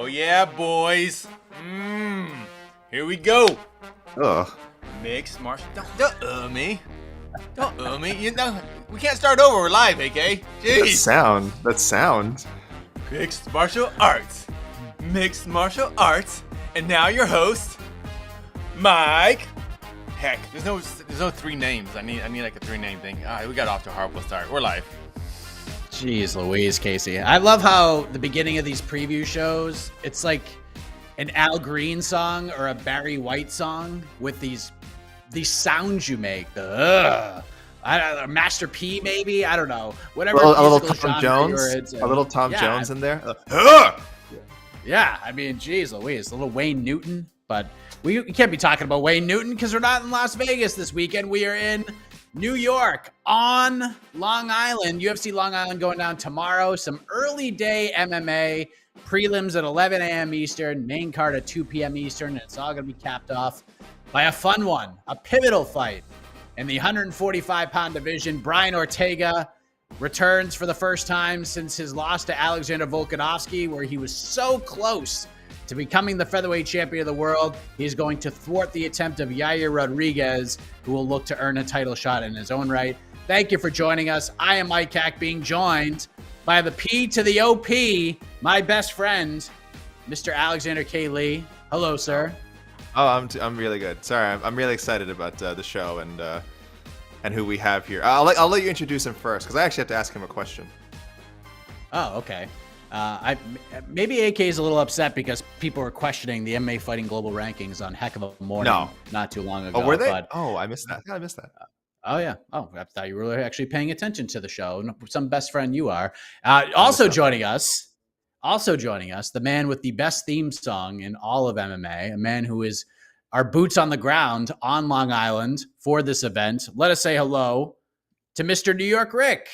yeah, boys. Here we go. Ugh. Mixed martial. Don't me. Don't me. You know, we can't start over. We're live, AK. Jeez. That's sound. Mixed martial arts. Mixed martial arts. And now your host, Mike. Heck, there's no three names. I need like a 3-name thing. We got off to a horrible start. We're live. Jeez Louise, Casey. I love how the beginning of these preview shows, it's like an Al Green song or a Barry White song with these sounds you make. The Master P, maybe? I don't know. Whatever. A little Tom Jones. A little Tom Jones in there. Yeah, I mean, geez Louise, a little Wayne Newton. But we can't be talking about Wayne Newton because we're not in Las Vegas this weekend. We are in New York on Long Island. UFC Long Island going down tomorrow. Some early day MMA. Prelims at 11 a.m. Eastern. Main card at 2 p.m. Eastern. And it's all going to be capped off by a fun one. A pivotal fight in the 145-pound division. Brian Ortega returns for the first time since his loss to Alexander Volkanovski, where he was so close to becoming the featherweight champion of the world. He's going to thwart the attempt of Yair Rodriguez, who will look to earn a title shot in his own right. Thank you for joining us. I am Mike Hack, being joined by the P to the OP, my best friend, Mr. Alexander K. Lee. Hello, sir. Oh, I'm really good. Sorry, I'm really excited about the show and who we have here. I'll let you introduce him first because I actually have to ask him a question. Oh, okay. Maybe AK is a little upset because people were questioning the MMA Fighting Global Rankings on Heck of a Morning not too long ago. Oh, were they? But, I missed that. I missed that. Oh, yeah. Oh, I thought you were actually paying attention to the show. Some best friend you are. Also joining us, the man with the best theme song in all of MMA, a man who is our boots on the ground on Long Island for this event. Let us say hello to Mr. New York Rick.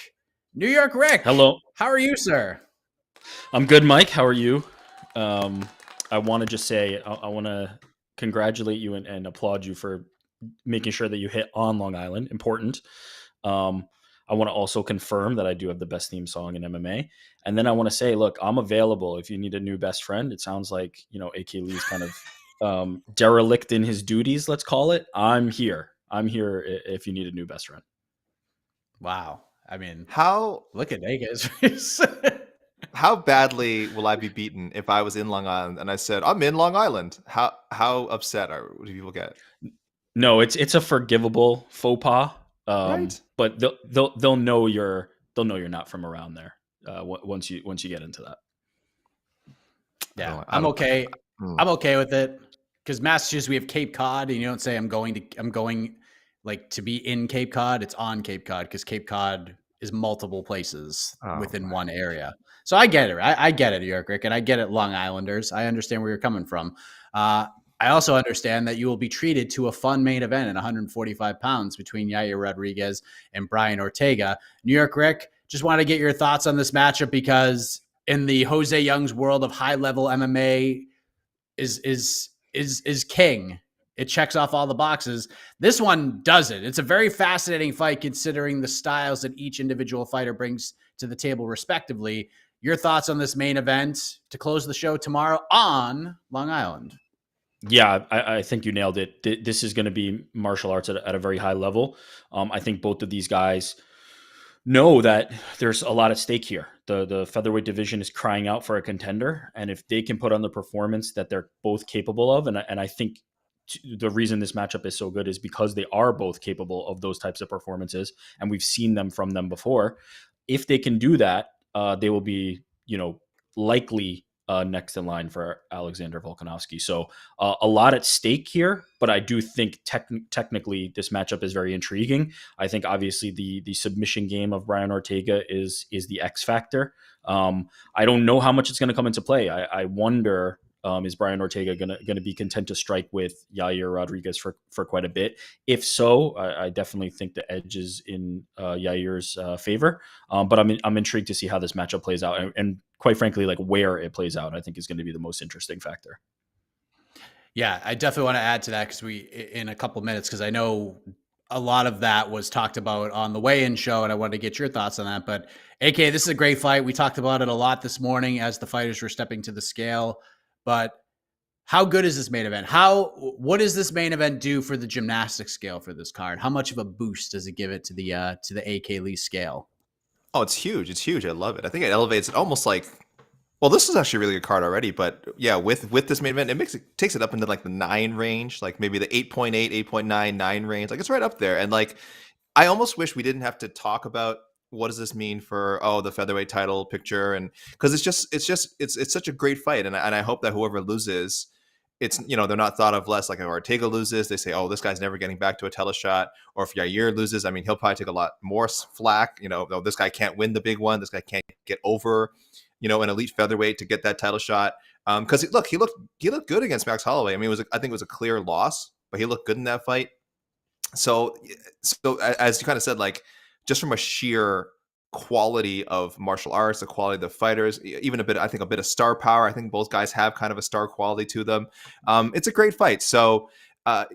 New York Rick. Hello. How are you, sir? I'm good, Mike. How are you? I want to just say I want to congratulate you and applaud you for making sure that you hit on Long Island. Important. I want to also confirm that I do have the best theme song in MMA. And then I want to say, look, I'm available if you need a new best friend. It sounds like, AK Lee's kind of derelict in his duties, let's call it. I'm here. If you need a new best friend. Wow. I mean, look at Vegas. How badly will I be beaten if I was in Long Island and I said I'm in Long Island? How upset do people get? No, it's a forgivable faux pas. Right. But they'll know you're not from around there once you get into that. Yeah, I'm okay. I'm okay with it because Massachusetts we have Cape Cod, and you don't say I'm going like to be in Cape Cod. It's on Cape Cod because Cape Cod is multiple places within one area. So I get it. I get it, New York Rick, and I get it, Long Islanders. I understand where you're coming from. I also understand that you will be treated to a fun main event at 145 pounds between Yair Rodriguez and Brian Ortega. New York Rick, just want to get your thoughts on this matchup because in the Jose Young's world of high-level MMA is king. It checks off all the boxes. This one doesn't. It's a very fascinating fight considering the styles that each individual fighter brings to the table respectively. Your thoughts on this main event to close the show tomorrow on Long Island? Yeah, I think you nailed it. This is going to be martial arts at a very high level. I think both of these guys know that there's a lot at stake here. The featherweight division is crying out for a contender. And if they can put on the performance that they're both capable of, and I think the reason this matchup is so good is because they are both capable of those types of performances. And we've seen them from them before. If they can do that, they will be, likely next in line for Alexander Volkanovski. So a lot at stake here, but I do think technically this matchup is very intriguing. I think obviously the submission game of Brian Ortega is the X factor. I don't know how much it's going to come into play. I wonder, is Brian Ortega going to be content to strike with Yair Rodriguez for quite a bit? If so, I definitely think the edge is in Yair's favor. But I'm intrigued to see how this matchup plays out, and quite frankly, like where it plays out, I think is going to be the most interesting factor. Yeah, I definitely want to add to that because in a couple minutes, because I know a lot of that was talked about on the weigh-in show, and I wanted to get your thoughts on that. But AK, this is a great fight. We talked about it a lot this morning as the fighters were stepping to the scale. but how good is this main event? What does this main event do for the gymnastics scale for this card? How much of a boost does it give it to the AK Lee scale? Oh, it's huge. It's huge. I love it. I think it elevates it almost like. Well, this is actually a really good card already, but yeah, with this main event, takes it up into like the 9 range, like maybe the 8.8, 8.9, 9 range. Like it's right up there. And like I almost wish we didn't have to talk about what does this mean for the featherweight title picture, and because it's such a great fight, and I hope that whoever loses, it's they're not thought of less. Like if Ortega loses, they say, oh, this guy's never getting back to a teleshot. Or if Yair loses, I mean, he'll probably take a lot more flack. Oh, this guy can't win the big one. This guy can't get over an elite featherweight to get that title shot. Because he looked good against Max Holloway. I mean, I think it was a clear loss, but he looked good in that fight. So as you kind of said, like just from a sheer quality of martial arts, the quality of the fighters, even a bit of star power. I think both guys have kind of a star quality to them. It's a great fight. So I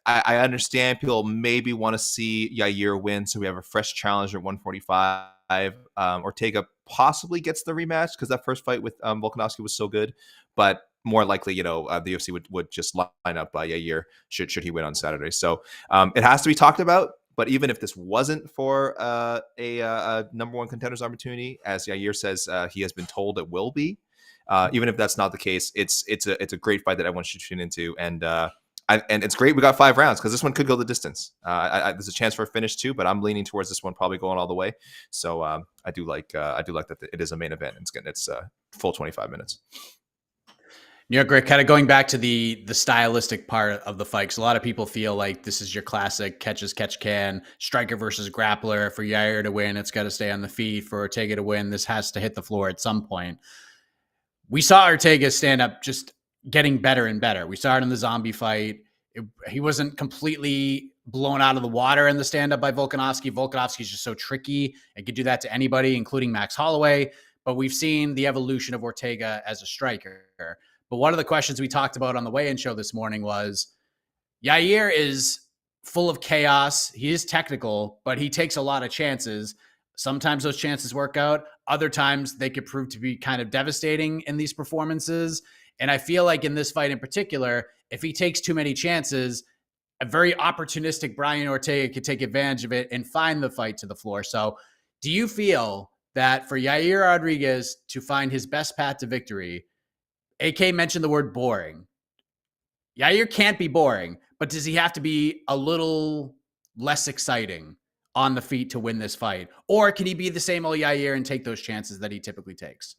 understand people maybe want to see Yair win, so we have a fresh challenger at 145. Ortega possibly gets the rematch because that first fight with Volkanovski was so good, but more likely, the UFC would just line up Yair should he win on Saturday. So it has to be talked about. But even if this wasn't for a number one contender's opportunity, as Yair says, he has been told it will be. Even if that's not the case, it's a great fight that everyone should tune into, and it's great. We got 5 rounds because this one could go the distance. There's a chance for a finish too, but I'm leaning towards this one probably going all the way. So I do like that it is a main event. It's full 25 minutes. Greg, kind of going back to the stylistic part of the fight, because a lot of people feel like this is your classic catch can, striker versus grappler. For Yair to win, it's got to stay on the feet. For Ortega to win, this has to hit the floor at some point. We saw Ortega stand up just getting better and better. We saw it in the zombie fight. He wasn't completely blown out of the water in the stand-up by Volkanovski. Volkanovski is just so tricky. It could do that to anybody, including Max Holloway. But we've seen the evolution of Ortega as a striker. But one of the questions we talked about on the weigh-in show this morning was, Yair is full of chaos. He is technical, but he takes a lot of chances. Sometimes those chances work out. Other times they could prove to be kind of devastating in these performances. And I feel like in this fight in particular, if he takes too many chances, a very opportunistic Brian Ortega could take advantage of it and find the fight to the floor. So do you feel that for Yair Rodriguez to find his best path to victory, AK mentioned the word boring. Yair can't be boring, but does he have to be a little less exciting on the feet to win this fight? Or can he be the same old Yair and take those chances that he typically takes?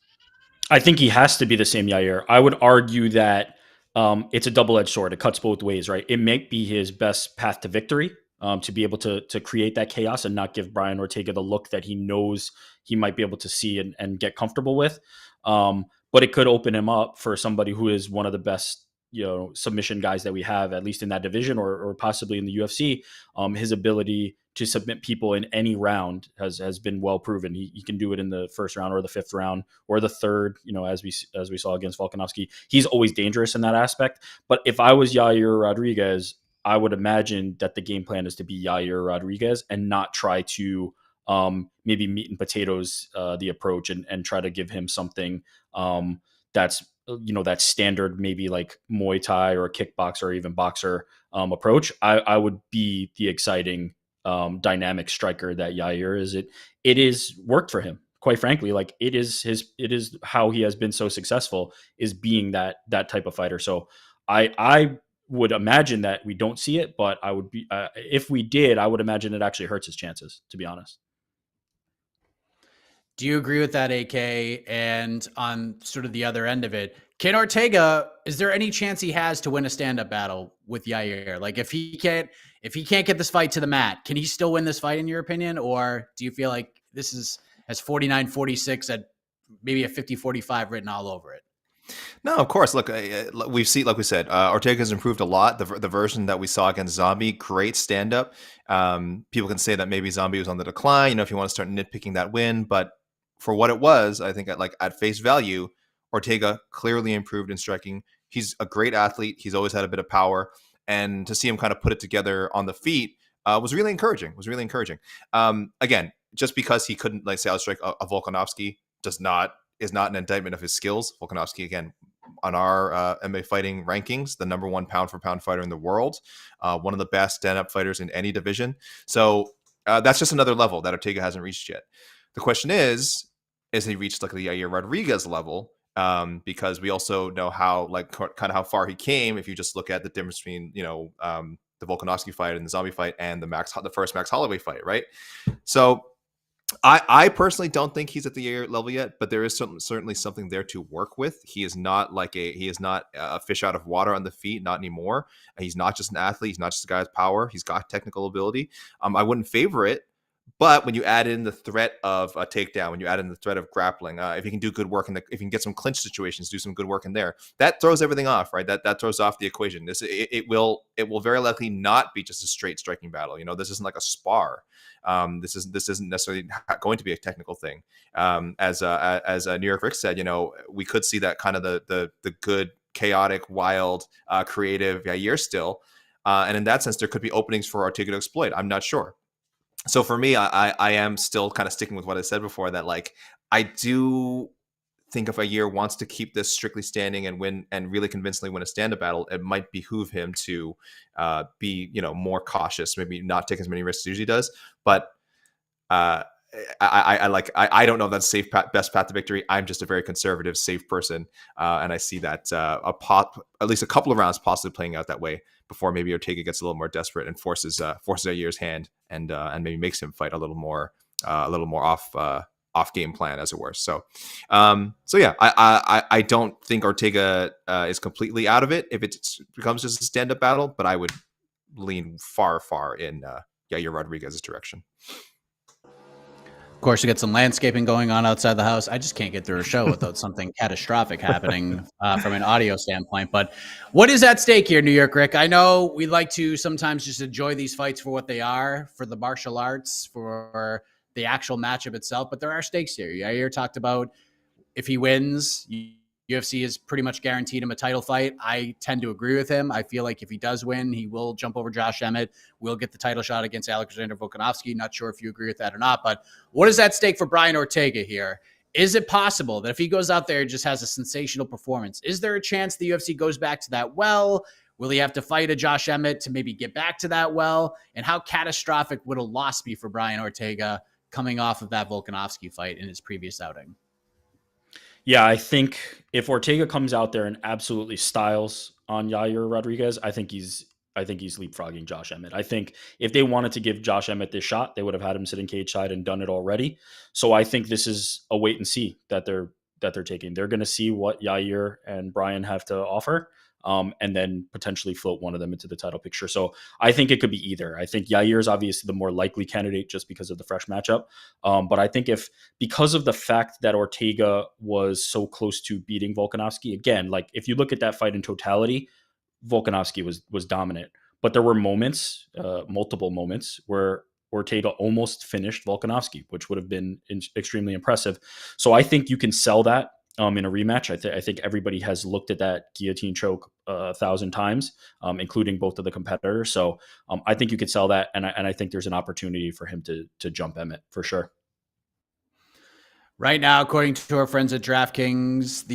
I think he has to be the same Yair. I would argue that it's a double-edged sword. It cuts both ways, right? It may be his best path to victory, to be able to create that chaos and not give Brian Ortega the look that he knows he might be able to see and get comfortable with. But it could open him up for somebody who is one of the best, submission guys that we have, at least in that division or possibly in the UFC. His ability to submit people in any round has been well proven. He can do it in the first round or the 5th round or the 3rd, as we saw against Volkanovski. He's always dangerous in that aspect. But if I was Yair Rodriguez, I would imagine that the game plan is to be Yair Rodriguez and not try to maybe meat and potatoes the approach and try to give him something that's that standard, maybe like Muay Thai or a kickboxer or even boxer approach. I would be the exciting dynamic striker that Yair is. It is worked for him, quite frankly. Like it is how he has been so successful, is being that type of fighter. So I would imagine that we don't see it, but I would be if we did, I would imagine it actually hurts his chances, to be honest. Do you agree with that, AK? And on sort of the other end of it, can Ortega, is there any chance he has to win a stand-up battle with Yair? Like if he can't get this fight to the mat, can he still win this fight in your opinion? Or do you feel like this has 49-46 at maybe a 50-45 written all over it? No, of course. Look, we've seen, like we said, Ortega's improved a lot. The version that we saw against Zombie, great stand-up. People can say that maybe Zombie was on the decline, if you want to start nitpicking that win. But for what it was, I think at face value, Ortega clearly improved in striking. He's a great athlete. He's always had a bit of power. And to see him kind of put it together on the feet was really encouraging. Again, just because he couldn't, say, outstrike a Volkanovski is not an indictment of his skills. Volkanovski, again, MMA fighting rankings, the number one pound for pound fighter in the world, one of the best stand-up fighters in any division. So that's just another level that Ortega hasn't reached yet. The question is he reached like the Yair Rodriguez level? Because we also know how kind of how far he came if you just look at the difference between the Volkanovski fight and the Zombie fight and the first Max Holloway fight, right? So I personally don't think he's at the Yair level yet, but there is certainly something there to work with. He is not a fish out of water on the feet, not anymore. He's not just an athlete. He's not just a guy with power. He's got technical ability. I wouldn't favor it. But when you add in the threat of a takedown, when you add in the threat of grappling, if you can do good work if you can get some clinch situations, do some good work in there, that throws everything off, right? That throws off the equation. It will very likely not be just a straight striking battle. This isn't like a spar. This isn't necessarily going to be a technical thing. As New York Rick said, we could see that kind of the good, chaotic, wild, creative Yair still, and in that sense, there could be openings for Ortega to exploit. I'm not sure. So for me, I am still kind of sticking with what I said before, that I do think if Yair wants to keep this strictly standing and win and really convincingly win a stand-up battle, it might behoove him to be more cautious, maybe not take as many risks as he usually does. But I don't know if that's safe best path to victory. I'm just a very conservative, safe person, and I see that at least a couple of rounds possibly playing out that way before maybe Ortega gets a little more desperate and forces Yair's hand and maybe makes him fight a little more off game plan, as it were. So yeah, I don't think Ortega is completely out of it if it becomes just a stand up battle, but I would lean far in Yair Rodriguez's direction. Of course, you get some landscaping going on outside the house. I just can't get through a show without something catastrophic happening from an audio standpoint. But what is at stake here, New York Rick? I know we like to sometimes just enjoy these fights for what they are, for the martial arts, for the actual matchup itself. But there are stakes here. Yair talked about if he wins, UFC is pretty much guaranteed him a title fight. I tend to agree with him. I feel like if he does win, he will jump over Josh Emmett, will get the title shot against Alexander Volkanovski. Not sure if you agree with that or not, but what is at stake for Brian Ortega here? Is it possible that if he goes out there and just has a sensational performance, is there a chance the UFC goes back to that well? Will he have to fight a Josh Emmett to maybe get back to that well? And how catastrophic would a loss be for Brian Ortega coming off of that Volkanovski fight in his previous outing? Yeah, I think if Ortega comes out there and absolutely styles on Yair Rodriguez, I think he's leapfrogging Josh Emmett. I think if they wanted to give Josh Emmett this shot, they would have had him sitting cage side and done it already. So I think this is a wait and see that they're taking. They're going to see what Yair and Brian have to offer, and then potentially float one of them into the title picture. So I think it could be either. I think Yair is obviously the more likely candidate just because of the fresh matchup. But I think because of the fact that Ortega was so close to beating Volkanovski, again, like if you look at that fight in totality, Volkanovski was dominant. But there were moments, multiple moments, where Ortega almost finished Volkanovski, which would have been extremely impressive. So I think you can sell that in a rematch. I think everybody has looked at that guillotine choke 1,000 times, including both of the competitors. So I think you could sell that, and I think there's an opportunity for him to jump Emmett for sure. Right now, according to our friends at DraftKings,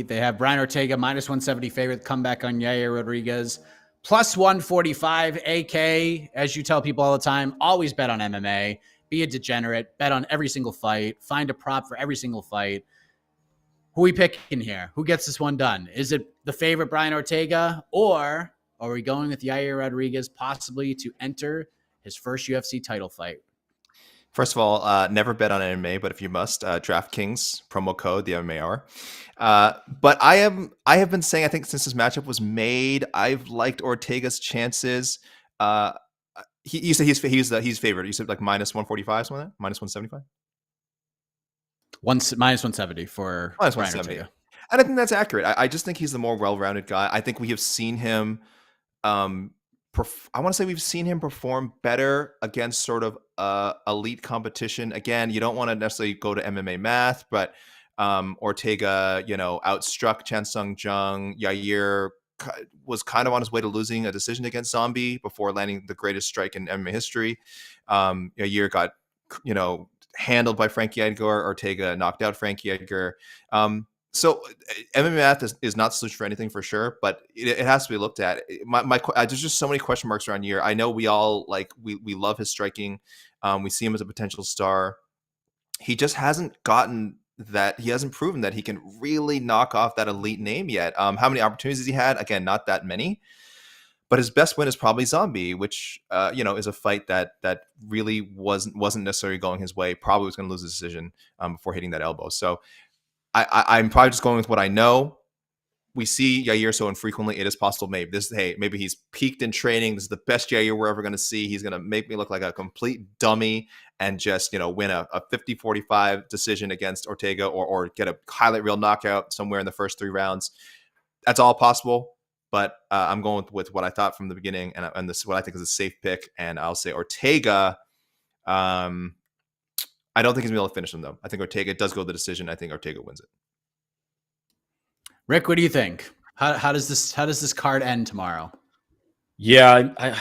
they have Brian Ortega minus 170 favorite, comeback on Yair Rodriguez, plus 145. AK, as you tell people all the time, always bet on MMA. Be a degenerate. Bet on every single fight. Find a prop for every single fight. Who are we picking here? Who gets this one done? Is it the favorite Brian Ortega, or are we going with Yair Rodriguez possibly to enter his first UFC title fight? First of all, never bet on MMA, but if you must, DraftKings promo code the MMA Hour. But I have been saying, I think since this matchup was made, I've liked Ortega's chances. You said he's favored. You said like minus 145, something like that? Minus 175? Minus 170 for minus Brian 170. Ortega. And I think that's accurate. I just think he's the more well-rounded guy. I think we have seen him. I want to say we've seen him perform better against sort of elite competition. Again, you don't want to necessarily go to MMA math, but Ortega, outstruck Chan Sung Jung. Yair was kind of on his way to losing a decision against Zombie before landing the greatest strike in MMA history. Yair got, handled by Frankie Edgar. Ortega knocked out Frankie Edgar. So MMA math is not solution for anything for sure, but it has to be looked at. There's just so many question marks around Yair. I know we all we love his striking. We see him as a potential star. He just hasn't gotten that. He hasn't proven that he can really knock off that elite name yet. How many opportunities has he had? Again, not that many. But his best win is probably Zombie, which is a fight that really wasn't necessarily going his way. Probably was going to lose the decision before hitting that elbow. So I'm probably just going with what I know. We see Yair so infrequently. It is possible maybe he's peaked in training. This is the best Yair we're ever going to see. He's going to make me look like a complete dummy and just win a 50-45 decision against Ortega or get a highlight reel knockout somewhere in the first 3 rounds. That's all possible. But I'm going with what I thought from the beginning, and this is what I think is a safe pick. And I'll say Ortega. I don't think he's going to be able to finish him, though. I think Ortega does go the decision. I think Ortega wins it. Rick, what do you think? How does this card end tomorrow? Yeah,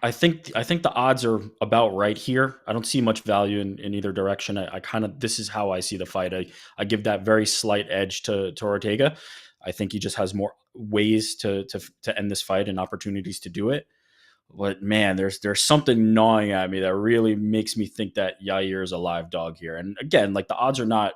I think the odds are about right here. I don't see much value in either direction. I kind of, this is how I see the fight. I give that very slight edge to Ortega. I think he just has more ways to end this fight and opportunities to do it. But man, there's something gnawing at me that really makes me think that Yair is a live dog here. And again, like the odds are not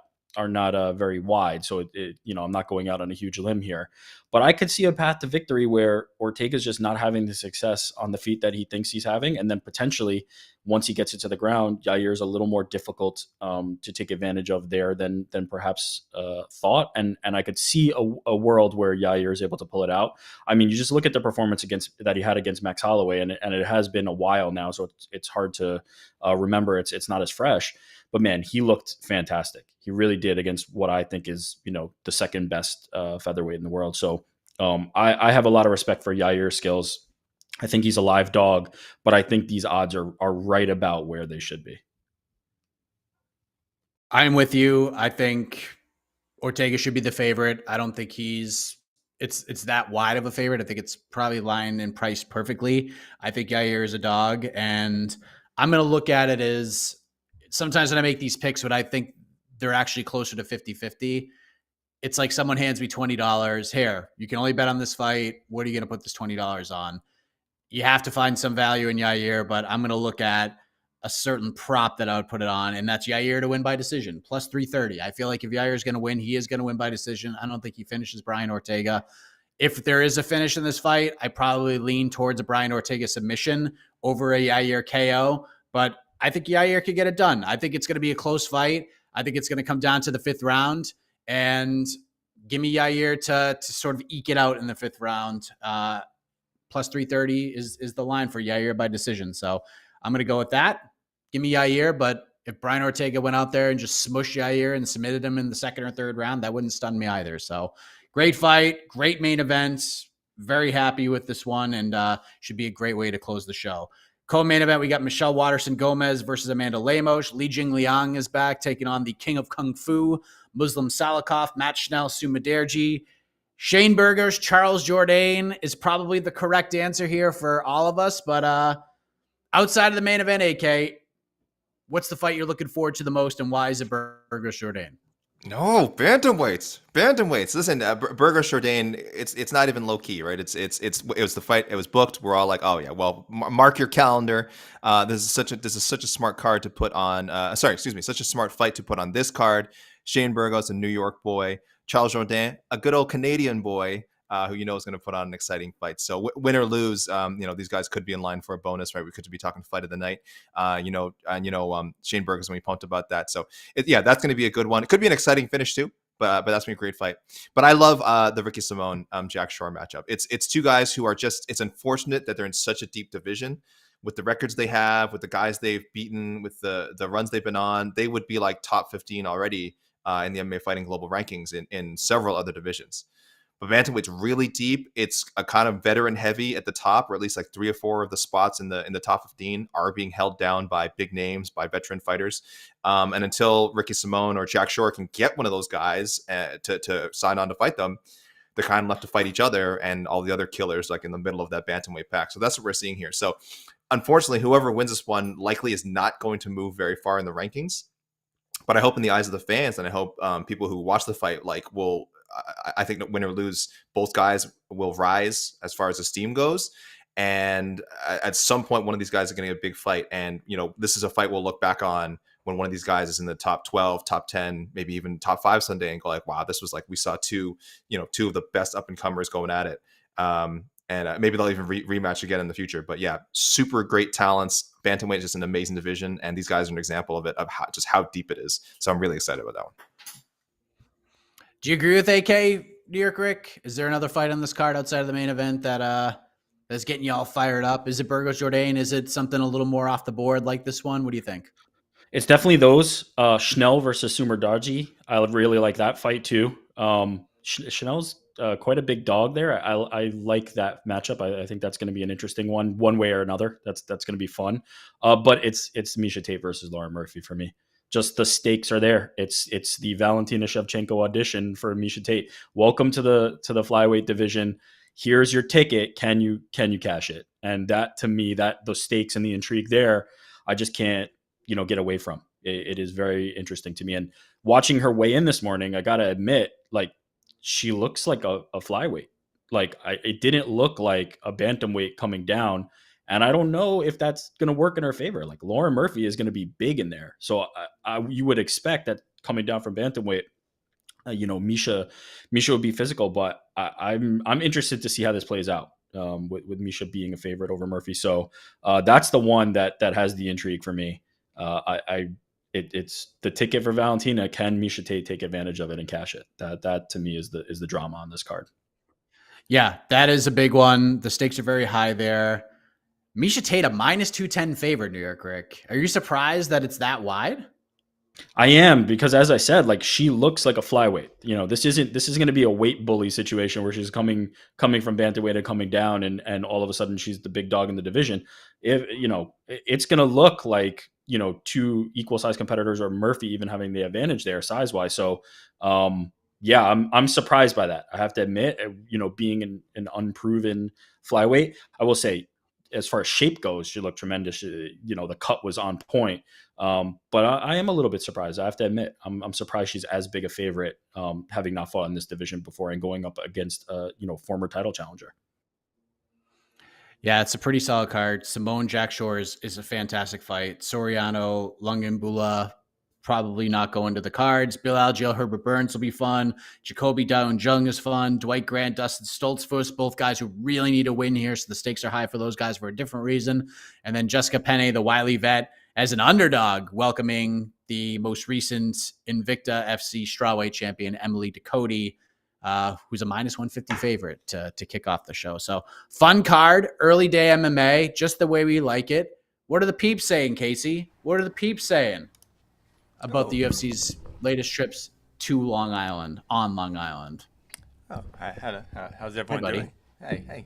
very wide, so I'm not going out on a huge limb here. But I could see a path to victory where Ortega's just not having the success on the feet that he thinks he's having, and then potentially once he gets it to the ground, Yair is a little more difficult to take advantage of there than perhaps thought. And I could see a world where Yair is able to pull it out. I mean, you just look at the performance that he had against Max Holloway, and it has been a while now, so it's hard to remember. It's not as fresh. But man, he looked fantastic. He really did against what I think is, the second best featherweight in the world. So I have a lot of respect for Yair's skills. I think he's a live dog, but I think these odds are right about where they should be. I'm with you. I think Ortega should be the favorite. I don't think it's that wide of a favorite. I think it's probably lined and priced perfectly. I think Yair is a dog, and I'm going to look at it as sometimes when I make these picks, but I think they're actually closer to 50-50. It's like someone hands me $20. Here, you can only bet on this fight. What are you going to put this $20 on? You have to find some value in Yair, but I'm going to look at a certain prop that I would put it on, and that's Yair to win by decision, plus 330. I feel like if Yair is going to win, he is going to win by decision. I don't think he finishes Brian Ortega. If there is a finish in this fight, I probably lean towards a Brian Ortega submission over a Yair KO, but I think Yair could get it done. I think it's going to be a close fight. I think it's going to come down to the 5th round, and give me Yair to sort of eke it out in the 5th round. Plus 330 is the line for Yair by decision. So I'm going to go with that. Give me Yair, but if Brian Ortega went out there and just smushed Yair and submitted him in the 2nd or 3rd round, that wouldn't stun me either. So great fight, great main event. Very happy with this one, and should be a great way to close the show. Co-main event, we got Michelle Waterson-Gomez versus Amanda Lemos. Li Jingliang is back, taking on the King of Kung Fu, Muslim Salikov, Matt Schnell, Sue Maderji. Shane Burgos, Charles Jourdain is probably the correct answer here for all of us. But outside of the main event, AK, what's the fight you're looking forward to the most, and why is it Burgos Jourdain? No, bantamweights. Listen, Burgos Jourdain, it's not even low key, right? It was the fight. It was booked. We're all like, oh yeah, well, mark your calendar. This is such a smart card to put on. Such a smart fight to put on this card. Shane Burgos, a New York boy. Charles Jourdain, a good old Canadian boy who is going to put on an exciting fight. So win or lose, these guys could be in line for a bonus, right? We could be talking fight of the night. Shane Burgos, when we pumped about that. So that's going to be a good one. It could be an exciting finish too, but that's going to be a great fight. But I love the Ricky Simone, Jack Shore matchup. It's two guys who are it's unfortunate that they're in such a deep division. With the records they have, with the guys they've beaten, with the runs they've been on, they would be like top 15 already in the MMA Fighting Global rankings in several other divisions. But bantamweight's really deep. It's a kind of veteran heavy at the top, or at least like 3 or 4 of the spots in the top 15 are being held down by big names, by veteran fighters. And until Ricky Simone or Jack Shore can get one of those guys to sign on to fight them, they're kind of left to fight each other and all the other killers like in the middle of that bantamweight pack. So that's what we're seeing here. So unfortunately, whoever wins this one likely is not going to move very far in the rankings. But I hope in the eyes of the fans, and I hope people who watch the fight will I think that win or lose, both guys will rise as far as esteem goes. And at some point, one of these guys is going to get a big fight. And, this is a fight we'll look back on when one of these guys is in the top 12, top 10, maybe even top 5 Sunday, and go like, wow, this was like, we saw two of the best up and comers going at it. And maybe they'll even rematch again in the future. But yeah, super great talents. Bantamweight is just an amazing division. And these guys are an example of it, of how deep it is. So I'm really excited about that one. Do you agree with AK, New York Rick? Is there another fight on this card outside of the main event that's getting you all fired up? Is it Burgos Jourdain? Is it something a little more off the board like this one? What do you think? It's definitely those. Schnell versus Sumerdaji. I would really like that fight too. Schnell's quite a big dog there. I like that matchup. I think that's going to be an interesting one way or another. That's going to be fun. But it's Miesha Tate versus Lauren Murphy for me. Just the stakes are there. It's the Valentina Shevchenko audition for Miesha Tate. Welcome to the flyweight division. Here's your ticket. Can you cash it? And that, to me, that the stakes and the intrigue there, I just can't get away from. It is very interesting to me. And watching her weigh in this morning, I gotta admit, like, she looks like a flyweight. Like, it didn't look like a bantamweight coming down. And I don't know if that's going to work in her favor. Like, Lauren Murphy is going to be big in there. So you would expect that coming down from bantamweight, Miesha would be physical. But I'm interested to see how this plays out with Miesha being a favorite over Murphy. So that's the one that has the intrigue for me. It's the ticket for Valentina. Can Miesha Tate take advantage of it and cash it? That to me is the drama on this card. Yeah, that is a big one. The stakes are very high there. Miesha Tate, a -210 favorite, New York Rick. Are you surprised that it's that wide? I am, because as I said, like, she looks like a flyweight. This isn't going to be a weight bully situation where she's coming from bantamweight and coming down and all of a sudden she's the big dog in the division. It's going to look like, two equal size competitors, or Murphy even having the advantage there size wise. So, yeah, I'm surprised by that. I have to admit, being an unproven flyweight, I will say, as far as shape goes, she looked tremendous. The cut was on point. But I am a little bit surprised. I have to admit, I'm surprised she's as big a favorite, having not fought in this division before and going up against former title challenger. Yeah, it's a pretty solid card. Simone Jack Shore is a fantastic fight. Soriano Lungimbula probably not going to the cards. Bill Algeo, Herbert Burns will be fun. Jacoby Down Jung is fun. Dwight Grant, Dustin Stoltzfus, both guys who really need a win here. So the stakes are high for those guys for a different reason. And then Jessica Penne, the wily vet, as an underdog, welcoming the most recent Invicta FC strawweight champion, Emily Ducote, who's a -150 favorite to kick off the show. So fun card, early day MMA, just the way we like it. What are the peeps saying, Casey? What are the peeps saying about the UFC's latest trips to Long Island, on Long Island? Oh, how's everyone doing? Hey,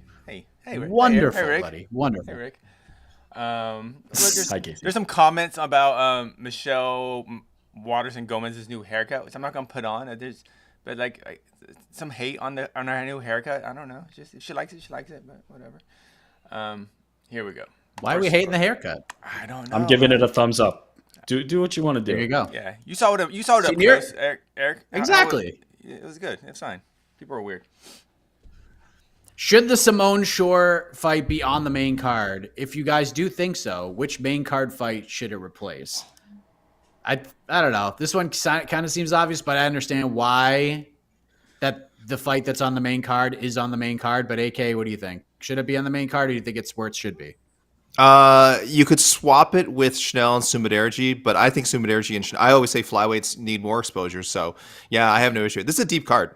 Rick. Wonderful, hey, Rick. buddy. Wonderful. Hey, Rick. Hi, Casey. There's some comments about Michelle Waterson Gomez's new haircut, which I'm not gonna put on. But some hate on her new haircut. I don't know. Just if she likes it, she likes it. But whatever. Here we go. Why are we hating the haircut? I don't know. I'm giving it a thumbs up. Do what you want to do. There you go. Yeah, you saw it up See, close, Eric. Exactly. It was good. It's fine. People are weird. Should the Simone Shore fight be on the main card? If you guys do think so, which main card fight should it replace? I don't know. This one kind of seems obvious, but I understand why that the fight that's on the main card is on the main card. But AK, what do you think? Should it be on the main card, or do you think it's where it should be? You could swap it with Schnell and Sumiderji, but I think Sumiderji and I always say flyweights need more exposure. So yeah, I have no issue. This is a deep card.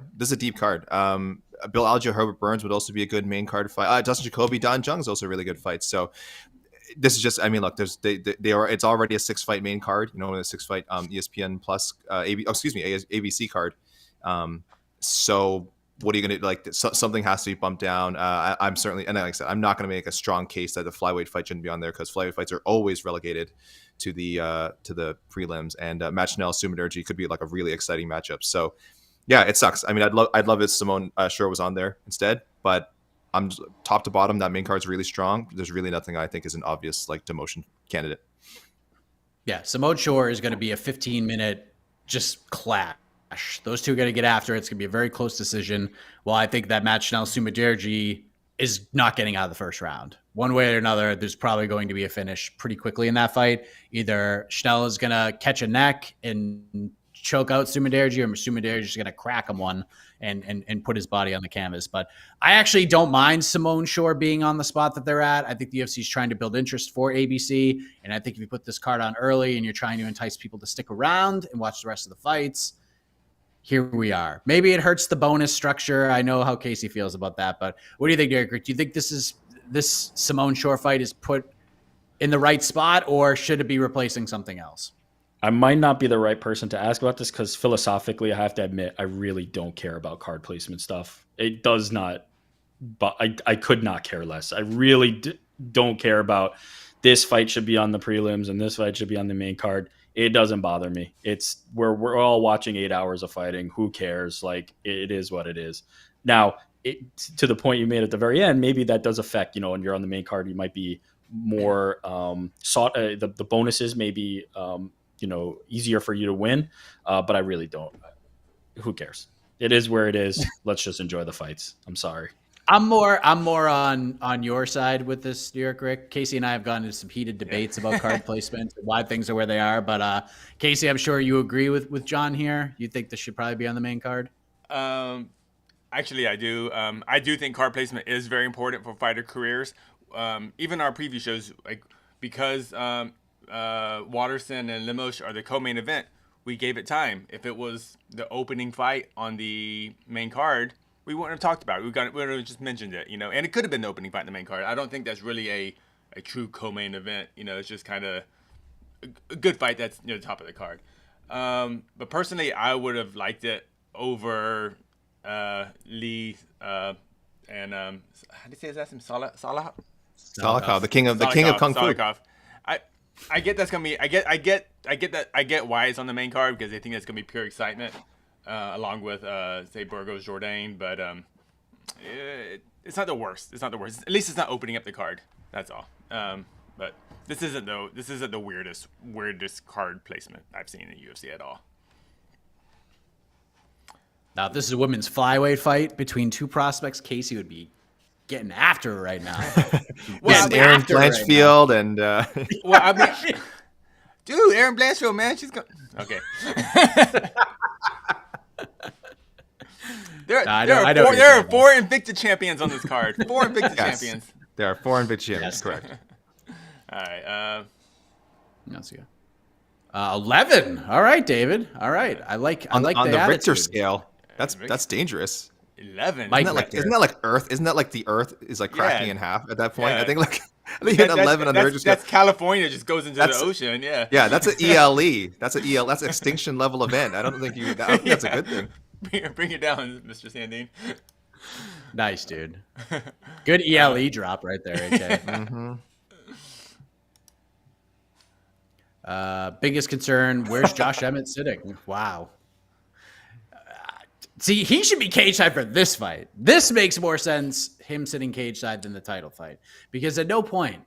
Bill Algeo, Herbert Burns would also be a good main card fight. Dustin Jacoby, Don Jung is also a really good fight. So this is just, I mean, look, it's already a 6-fight main card, a 6-fight ESPN Plus, ABC card. So what are you going to something has to be bumped down. I'm certainly, and like I said, I'm not going to make a strong case that the flyweight fight shouldn't be on there, because flyweight fights are always relegated to the prelims, and Matt Schnell, Sumiderji could be like a really exciting matchup. So yeah, it sucks. I mean, I'd love if Simone Shore was on there instead, but I'm top to bottom. That main card's really strong. There's really nothing I think is an obvious demotion candidate. Yeah, Simone Shore is going to be a 15-minute just clap. Those two are going to get after it. It's going to be a very close decision. Well, I think that Matt Schnell Sumudaerji is not getting out of the first round. One way or another, there's probably going to be a finish pretty quickly in that fight. Either Schnell is going to catch a neck and choke out Sumudaerji, or Sumudaerji is going to crack him one and put his body on the canvas. But I actually don't mind Simone Shore being on the spot that they're at. I think the UFC is trying to build interest for ABC. And I think if you put this card on early and you're trying to entice people to stick around and watch the rest of the fights, here we are. Maybe it hurts the bonus structure. I know how Casey feels about that, but what do you think, Derek? Do you think this Simone Shore fight is put in the right spot, or should it be replacing something else? I might not be the right person to ask about this because philosophically, I have to admit, I really don't care about card placement stuff. It does not, but I could not care less. I really don't care about this fight should be on the prelims and this fight should be on the main card. It doesn't bother me. It's we're all watching 8 hours of fighting. Who cares? Like, it is what it is. Now, to the point you made at the very end, maybe that does affect, when you're on the main card, you might be more sought. The bonuses may be, easier for you to win. But I really don't. Who cares? It is where it is. Let's just enjoy the fights. I'm sorry. I'm more on your side with this, New York Rick. Casey and I have gone into some heated debates about card placement and why things are where they are. But Casey, I'm sure you agree with John here. You think this should probably be on the main card? Actually, I do. I do think card placement is very important for fighter careers. Even our preview shows, because Waterson and Lemos are the co-main event, we gave it time. If it was the opening fight on the main card, we wouldn't have talked about it. We would have just mentioned it, and it could have been the opening fight in the main card. I don't think that's really a true co-main event. It's just kind of a good fight that's near the top of the card. But personally, I would have liked it over Lee and how do you say his last name? Salikov, the king of Kung Fu. Salikov. I get that's gonna be. I get why it's on the main card because they think that's gonna be pure excitement. Along with say Burgos Jourdain, but it's not the worst. It's not the worst. At least it's not opening up the card. That's all. But this isn't the weirdest card placement I've seen in UFC at all. Now, if this is a women's flyweight fight between two prospects, Casey would be getting after her right now. And Aaron Blanchfield and well, I mean, dude, Aaron Blanchfield, man, she's going. Okay. There are 4 Invicta champions on this card. 4 Invicta champions. There are 4 Invicta champions, correct. All right. That's good. 11. All right, David. All right. I like on the attitude. Richter scale. That's dangerous. 11. Isn't that like Earth? Isn't that like the Earth is like cracking in half at that point? Yeah. I think you hit 11 on the Richter scale. That's California just goes into the ocean. Yeah. Yeah, that's an ELE. That's an extinction level event. I don't think I think that's a good thing. Bring it down, Mr. Sandine. Nice, dude. Good ELE drop right there, AK. Biggest concern, where's Josh Emmett sitting? Wow. See, he should be cage side for this fight. This makes more sense, him sitting cage side, than the title fight. Because at no point,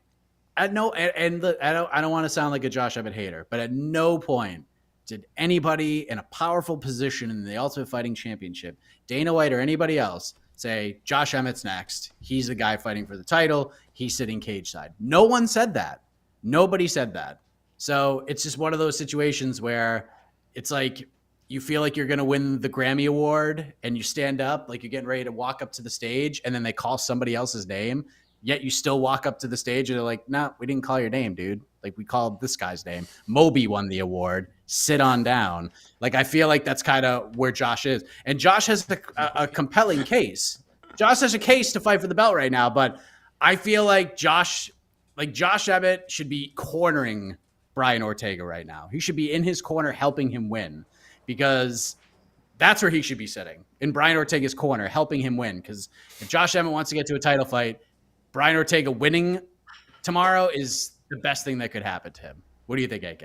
I don't want to sound like a Josh Emmett hater, but at no point did anybody in a powerful position in the Ultimate Fighting Championship, Dana White or anybody else, say, Josh Emmett's next. He's the guy fighting for the title. He's sitting cage side. No one said that. Nobody said that. So it's just one of those situations where it's like you feel like you're going to win the Grammy Award and you stand up like you're getting ready to walk up to the stage and then they call somebody else's name, yet you still walk up to the stage and they're like, no, we didn't call your name, dude. Like, we called this guy's name. Moby won the award. Sit on down. Like, I feel like that's kind of where Josh is. And Josh has a compelling case. Josh has a case to fight for the belt right now, but I feel like Josh Emmett should be cornering Brian Ortega right now. He should be in his corner helping him win because that's where he should be sitting, in Brian Ortega's corner, helping him win. Because if Josh Emmett wants to get to a title fight, Brian Ortega winning tomorrow is the best thing that could happen to him. What do you think, AK?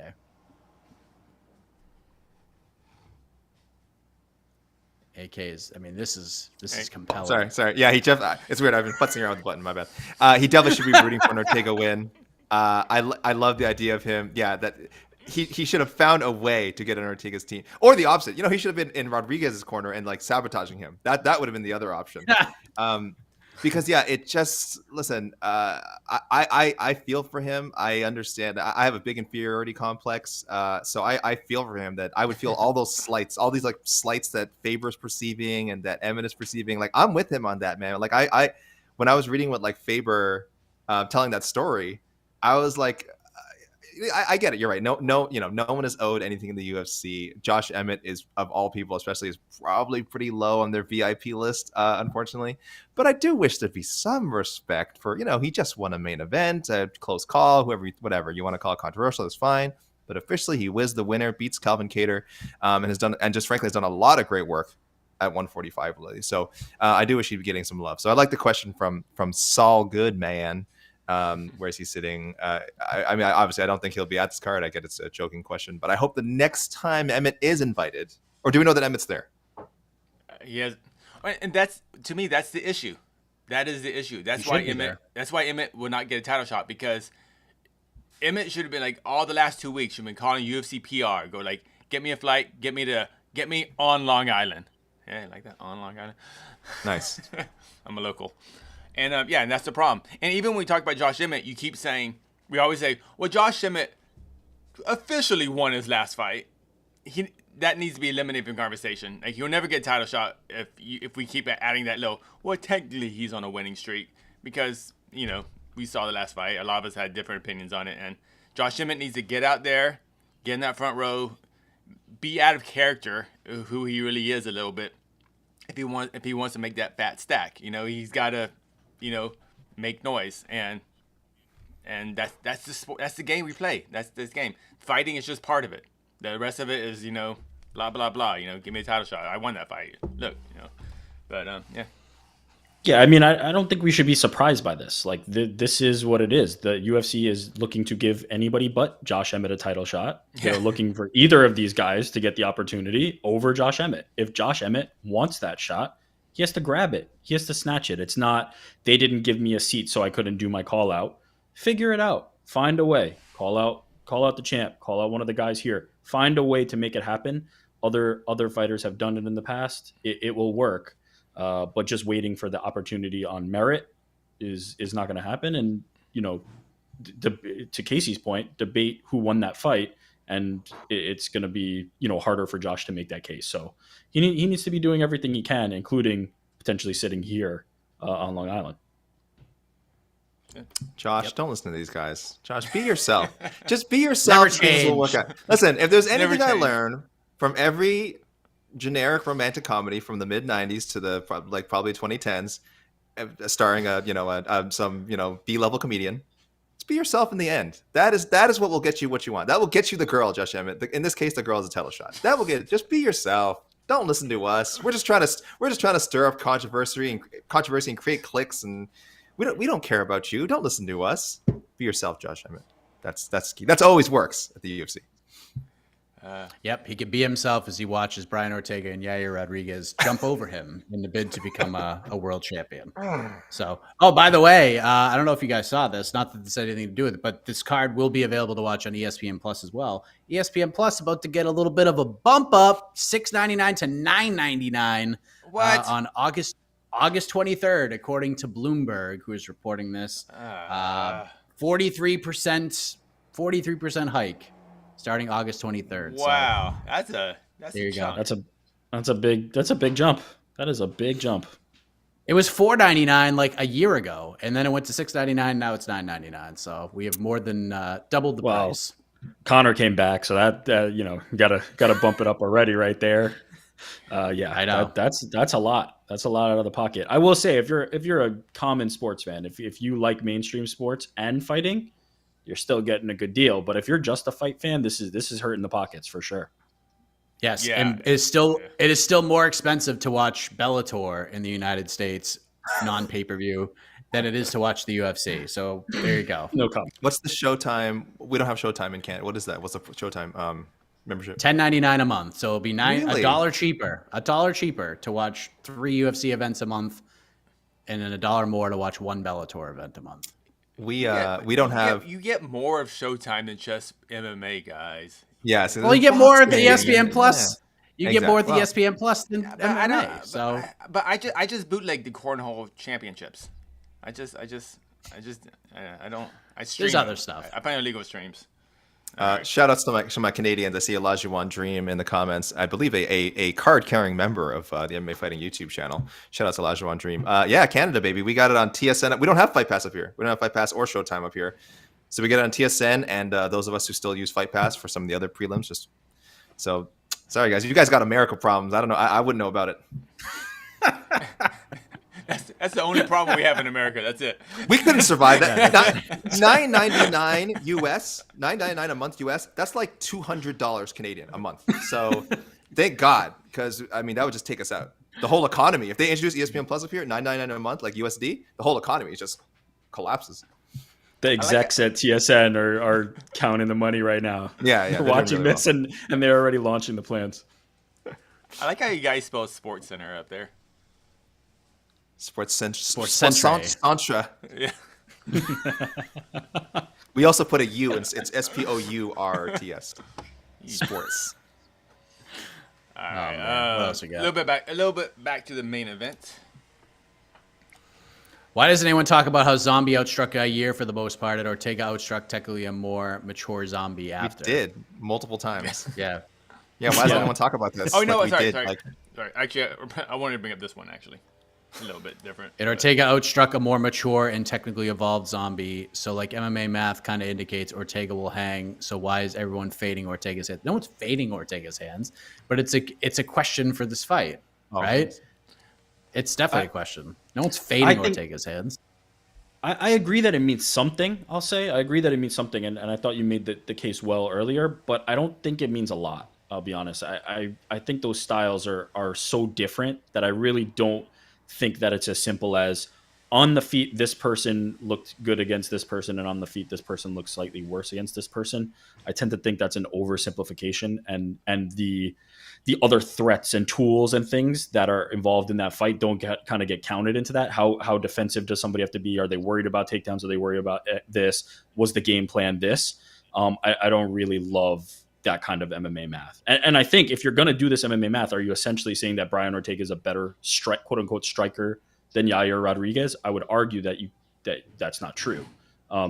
AK is, I mean, this is compelling. Sorry. Yeah, it's weird. I've been futzing around with the button. My bad. He definitely should be rooting for an Ortega win. I love the idea of him. Yeah, that he should have found a way to get on Ortega's team, or the opposite. He should have been in Rodriguez's corner and like sabotaging him. That would have been the other option. Because it just listen. I feel for him. I understand. I have a big inferiority complex. So I feel for him that I would feel all those slights, all these like slights that Faber's perceiving and that Emmett is perceiving. Like I'm with him on that, man. Like I when I was reading what like Faber telling that story, I was like. I get it. You're right. No one is owed anything in the UFC. Josh Emmett is, of all people, especially, is probably pretty low on their VIP list, unfortunately. But I do wish there'd be some respect for, he just won a main event, a close call, whatever you want to call it controversial, that's fine. But officially, he was the winner, beats Calvin Kattar, and just frankly has done a lot of great work at 145 lately. So I do wish he'd be getting some love. So I like the question from Saul Goodman. Where is he sitting? I mean, obviously, I don't think he'll be at this card. I get it's a joking question, but I hope the next time Emmett is invited, or do we know that Emmett's there? He has, and that's to me, that's the issue. That is the issue. That's why Emmett. That's why Emmett will not get a title shot, because Emmett should have been like all the last 2 weeks. Should have been calling UFC PR, go like, get me a flight, get me on Long Island. Yeah, like that on Long Island. Nice. I'm a local. And and that's the problem. And even when we talk about Josh Emmett, we always say, well, Josh Emmett officially won his last fight. That needs to be eliminated from conversation. Like, he'll never get a title shot if we keep adding that low. Well, technically, he's on a winning streak because, we saw the last fight. A lot of us had different opinions on it. And Josh Emmett needs to get out there, get in that front row, be out of character, who he really is a little bit. If he wants to make that fat stack, he's got to, make noise, and that's the sport, that's the game we play. That's this game. Fighting is just part of it. The rest of it is, blah blah blah. Give me a title shot. I won that fight. Look, but yeah. Yeah, I mean, I don't think we should be surprised by this. Like, this is what it is. The UFC is looking to give anybody but Josh Emmett a title shot. They're looking for either of these guys to get the opportunity over Josh Emmett. If Josh Emmett wants that shot, he has to grab it. He has to snatch it. It's not, they didn't give me a seat so I couldn't do my call out. Figure it out. Find a way. Call out the champ. Call out one of the guys here. Find a way to make it happen. Other fighters have done it in the past. It will work. But just waiting for the opportunity on merit is not going to happen. And, to Casey's point, debate who won that fight. And it's going to be, harder for Josh to make that case. So he needs to be doing everything he can, including potentially sitting here on Long Island. Josh, don't listen to these guys. Josh, be yourself. Just be yourself. Things will work out. Listen, if there's anything I learned from every generic romantic comedy from the mid '90s to the probably 2010s, starring some B-level comedian. Be yourself in the end. That is what will get you what you want. That will get you the girl, Josh Emmett. In this case, the girl is a title shot. That will get it. Just be yourself. Don't listen to us. We're just trying to stir up controversy and create clicks, and we don't care about you. Don't listen to us. Be yourself, Josh Emmett. That's key. That's always works at the UFC. Yep, he could be himself as he watches Brian Ortega and Yair Rodriguez jump over him in the bid to become a world champion. So, by the way, I don't know if you guys saw this, not that this had anything to do with it, but this card will be available to watch on ESPN Plus as well. ESPN Plus about to get a little bit of a bump up, $6.99 to $9.99 on August 23rd, according to Bloomberg, who is reporting this. 43% hike. Starting August 23rd. Wow, so, that's there you go. That's a big jump. That is a big jump. It was $4.99 like a year ago, and then it went to $6.99. Now it's $9.99. So we have more than doubled the price. Connor came back, so that gotta bump it up already right there. Yeah, I know that's a lot. That's a lot out of the pocket. I will say, if you're a common sports fan, if you like mainstream sports and fighting, you're still getting a good deal. But if you're just a fight fan, this is hurting the pockets for sure. Yes, yeah. And it is still more expensive to watch Bellator in the United States non-pay-per-view than it is to watch the UFC. So there you go. No comment. What's the Showtime? We don't have Showtime in Canada. What is that? What's the Showtime membership? $10.99 a month. So it'll be Really? $1 cheaper to watch 3 UFC events a month, and then $1 more to watch 1 Bellator event a month. we don't have. You get more of Showtime than just MMA, guys. Yeah, so Well, you get more at the ESPN Plus. You get more at the Exactly. ESPN Plus than But MMA. I just bootleg the cornhole championships. I don't. I stream. There's other stuff. I find illegal streams. Shout outs to my Canadians. I see Elijah Dream in the comments. I believe a card carrying member of the MMA Fighting YouTube channel. Shout out to Elijah Dream. Yeah, Canada, baby. We got it on TSN. We don't have Fight Pass up here. We don't have Fight Pass or Showtime up here. So we get it on TSN, and those of us who still use Fight Pass for some of the other prelims, just so sorry guys. If you guys got America problems, I don't know. I wouldn't know about it. That's the only problem we have in America. That's it. We couldn't survive that. $9.99 US, $9.99 a month US. That's like $200 Canadian a month. So thank God, because I mean that would just take us out. The whole economy. If they introduce ESPN Plus up here, $9.99 a month, like USD, the whole economy just collapses. The execs at TSN are counting the money right now. Yeah, they're watching really this and they're already launching the plans. I like how you guys spell Sports Center up there. Sports Central. Yeah. We also put a U. It's SPOURTS. Sports. All right. Man. What else we got? A little bit back to the main event. Why doesn't anyone talk about how Zombie outstruck Yair for the most part, and Ortega outstruck technically a more mature Zombie after? We did multiple times. Yeah. Yeah. Why doesn't anyone talk about this? Oh no! Like we Sorry. did, Sorry. Actually, I wanted to bring up this one actually. A little bit different. And Ortega outstruck a more mature and technically evolved Zombie. So like MMA math kind of indicates Ortega will hang. So why is everyone fading Ortega's hands? No one's fading Ortega's hands, but it's a question for this fight, right? It's definitely a question. No one's fading Ortega's hands. I agree that it means something, I'll say. I agree that it means something, and I thought you made the case well earlier, but I don't think it means a lot, I'll be honest. I think those styles are so different that I really don't think that it's as simple as on the feet this person looked good against this person, and on the feet this person looks slightly worse against this person. I tend to think that's an oversimplification, and the other threats and tools and things that are involved in that fight don't get counted into that. How defensive does somebody have to be? Are they worried about takedowns? Are they worried about this? Was the game plan this? I don't really love that kind of MMA math. And I think if you're going to do this MMA math, are you essentially saying that Brian Ortega is a better quote unquote striker than Yair Rodriguez? I would argue that that's not true.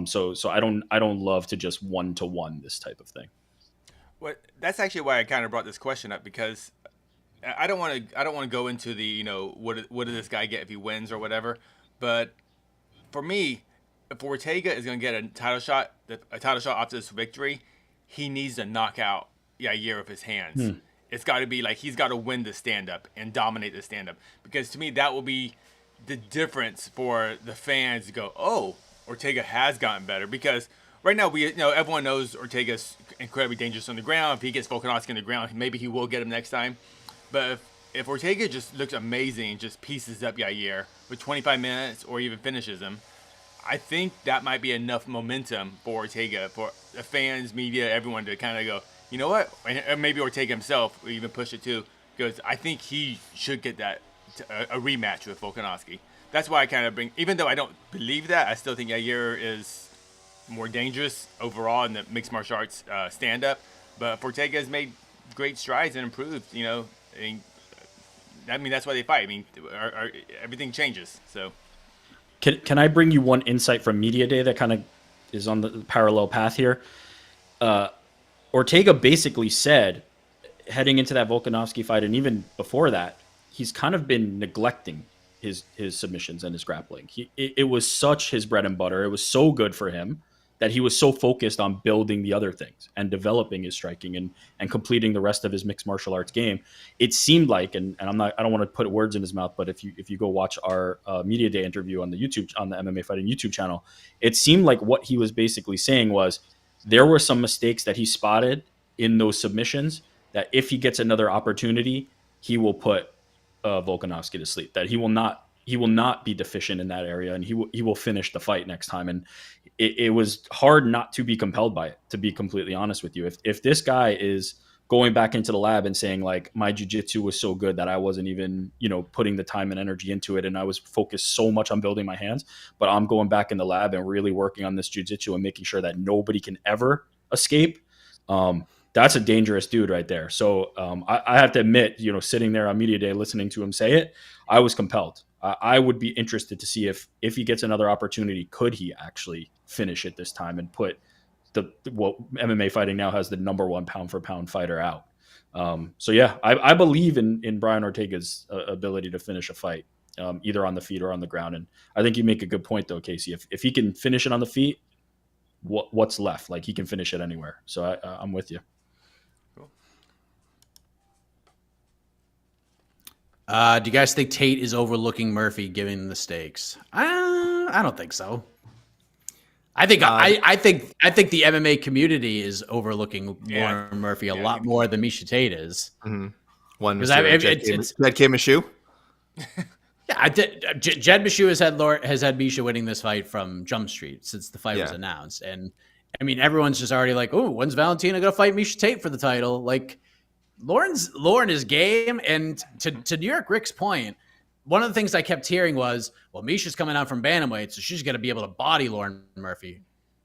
So I don't love to just 1-to-1 this type of thing. That's actually why I kind of brought this question up, because I don't want to go into the what does this guy get if he wins or whatever. But for me, if Ortega is going to get a title shot after this victory, he needs to knock out Yair with his hands. It's got to be like he's got to win the stand-up and dominate the stand-up, because to me that will be the difference for the fans to go, oh, Ortega has gotten better. Because right now everyone knows Ortega's incredibly dangerous on the ground. If he gets Volkanovski on the ground, maybe he will get him next time. But if Ortega just looks amazing and just pieces up Yair with 25 minutes or even finishes him, I think that might be enough momentum for Ortega, for the fans, media, everyone to kind of go, you know what? And maybe Ortega himself will even push it too, because I think he should get that a rematch with Volkanovski. That's why I kind of bring, even though I don't believe that, I still think Yair is more dangerous overall in the mixed martial arts stand-up. But Ortega has made great strides and improved. That's why they fight. Everything changes. So. Can I bring you one insight from Media Day that kind of is on the parallel path here? Ortega basically said, heading into that Volkanovski fight, and even before that, he's kind of been neglecting his submissions and his grappling. It was such his bread and butter. It was so good for him that he was so focused on building the other things and developing his striking and completing the rest of his mixed martial arts game. It seemed like, and I don't want to put words in his mouth, but if you go watch our Media Day interview on the MMA Fighting YouTube channel, it seemed like what he was basically saying was there were some mistakes that he spotted in those submissions that if he gets another opportunity, he will put Volkanovski to sleep, that he will not be deficient in that area, and he will finish the fight next time. And it was hard not to be compelled by it, to be completely honest with you. If this guy is going back into the lab and saying like my jiu-jitsu was so good that I wasn't even, putting the time and energy into it. And I was focused so much on building my hands, but I'm going back in the lab and really working on this jiu-jitsu and making sure that nobody can ever escape. That's a dangerous dude right there. So I have to admit, sitting there on media day, listening to him say it, I was compelled. I would be interested to see if he gets another opportunity, could he actually finish it this time and put what MMA fighting now has the number one pound for pound fighter out. So yeah, I believe in Brian Ortega's ability to finish a fight, either on the feet or on the ground. And I think you make a good point though, Casey. If he can finish it on the feet, what's left? Like he can finish it anywhere. So I'm with you. Do you guys think Tate is overlooking Murphy given the stakes? I don't think so. I think the MMA community is overlooking Lauren Murphy a lot more than Miesha Tate is. Mm-hmm. One Jed K. Mashu. Yeah, Jed Mashu has had Miesha winning this fight from Jump Street since the fight was announced, and I mean everyone's just already like, oh, when's Valentina gonna fight Miesha Tate for the title? Like Lauren is game, and to New York Rick's point, one of the things I kept hearing was, well, Miesha's coming out from bantamweight, so she's gonna be able to body Lauren Murphy.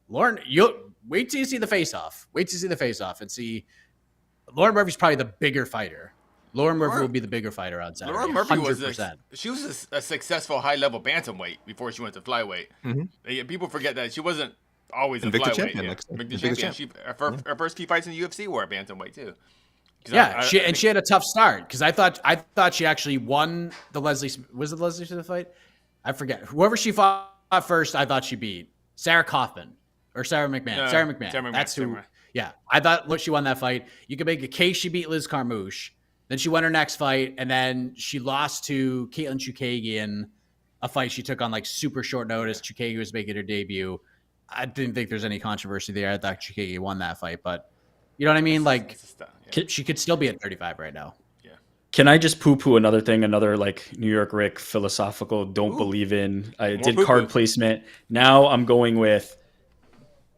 Lauren, you'll wait till you see the face-off. Wait till you see the face-off and see. Lauren Murphy's probably the bigger fighter. Lauren Murphy will be the bigger fighter on Saturday. Lauren Murphy 100%. she was a successful high-level bantamweight before she went to flyweight. Mm-hmm. People forget that she wasn't always a flyweight. Champion. Her first few fights in the UFC were a bantamweight too. Yeah, she had a tough start because I thought she actually won the Leslie. Was it the Leslie Smith fight? I forget. Whoever she fought first, I thought she beat Sarah Kaufman or Sarah McMahon. Sarah McMahon. That's who. Yeah, I thought she won that fight. You could make a case she beat Liz Carmouche. Then she won her next fight, and then she lost to Caitlin Chukagian, a fight she took on like super short notice. Chukagian was making her debut. I didn't think there's any controversy there. I thought Chukagian won that fight, but you know what I mean? Like, she could still be at 35 right now. Yeah. Can I just poo-poo another like New York Rick philosophical don't believe in? I did card placement. Now I'm going with,